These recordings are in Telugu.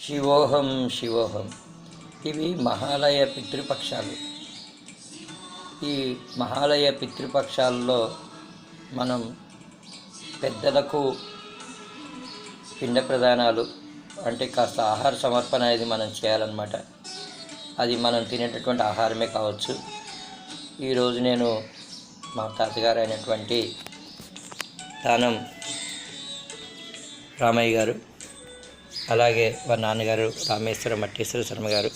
శివోహం శివోహం. ఇవి మహాలయ పితృపక్షాలు. ఈ మహాలయ పితృపక్షాల్లో మనం పెద్దలకు పిండ ప్రదానాలు అంటే కాస్త ఆహార సమర్పణ అనేది మనం చేయాలన్నమాట. అది మనం తినేటటువంటి ఆహారమే కావచ్చు. ఈరోజు నేను మా తాతగారు అయినటువంటి దానం రామయ్య గారు, అలాగే వారి నాన్నగారు రామేశ్వర మట్టేశ్వర శర్మ గారు,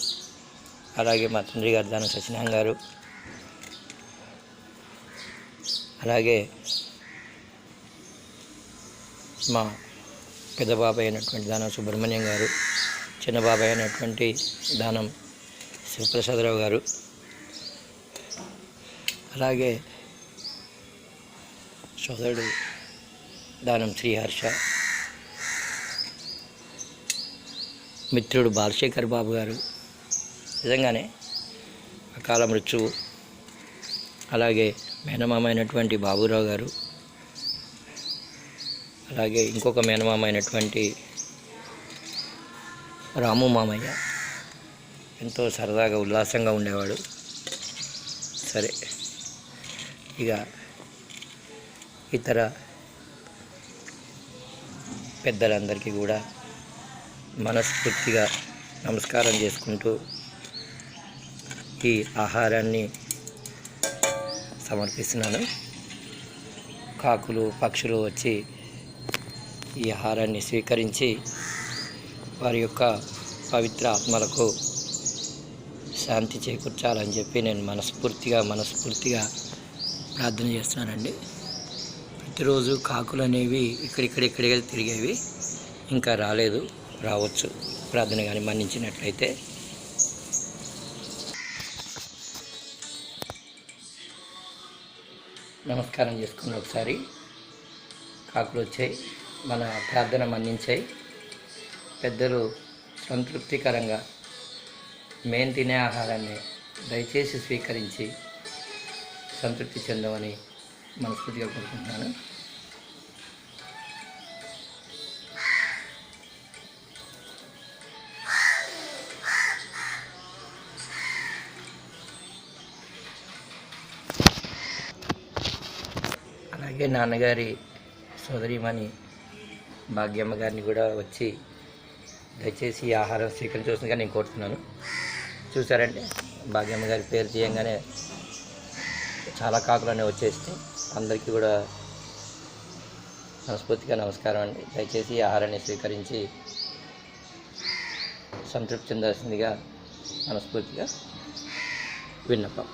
అలాగే మా తండ్రి గారు దానం సత్యనారాయణ గారు, అలాగే మా పెద్ద బాబాయ్ అయినటువంటి దానం సుబ్రహ్మణ్యం గారు, చిన్న బాబాయ్ అయినటువంటి దానం శివప్రసాదరావు గారు, అలాగే సోదరుడు దానం శ్రీహర్ష, మిత్రుడు బాలశేఖర్ బాబు గారు, నిజంగానే అకాల మృత్యువు, అలాగే మేనమామ అయినటువంటి బాబురావు గారు, అలాగే ఇంకొక మేనమామ అయినటువంటి రాము మామయ్య ఎంతో సరదాగా ఉల్లాసంగా ఉండేవాడు. సరే, ఇక ఇతర పెద్దలందరికీ కూడా మనస్ఫూర్తిగా నమస్కారం చేసుకుంటూ ఈ ఆహారాన్ని సమర్పిస్తున్నాను. కాకులు పక్షులు వచ్చి ఈ ఆహారాన్ని స్వీకరించి వారి యొక్క పవిత్ర ఆత్మలకు శాంతి చేకూర్చాలని చెప్పి నేను మనస్ఫూర్తిగా ప్రార్థన చేస్తున్నానండి. ప్రతిరోజు కాకులు అనేవి ఇక్కడిక్కడే తిరిగేవి, ఇంకా రావచ్చు ప్రార్థన కానీ మన్నించినట్లయితే. నమస్కారం చేసుకుని ఒకసారి కాకులు వచ్చాయి, మన ప్రార్థన మన్నించాయి. పెద్దలు సంతృప్తికరంగా మేము తినే ఆహారాన్ని దయచేసి స్వీకరించి సంతృప్తి చెందమని మనస్ఫూర్తిగా కోరుకుంటున్నాను. అలాగే నాన్నగారి సోదరీమణి భాగ్యమ్మ గారిని కూడా వచ్చి దయచేసి ఈ ఆహారం స్వీకరించవలసిందిగా నేను కోరుతున్నాను. చూసారంటే భాగ్యమ్మ గారి పేరు చేయంగానే చాలా కాకులు అనేవి వచ్చేస్తే అందరికీ కూడా మనస్ఫూర్తిగా నమస్కారం అండి. దయచేసి ఈ ఆహారాన్ని స్వీకరించి సంతృప్తి చెందాల్సిందిగా మనస్ఫూర్తిగా విన్నపం.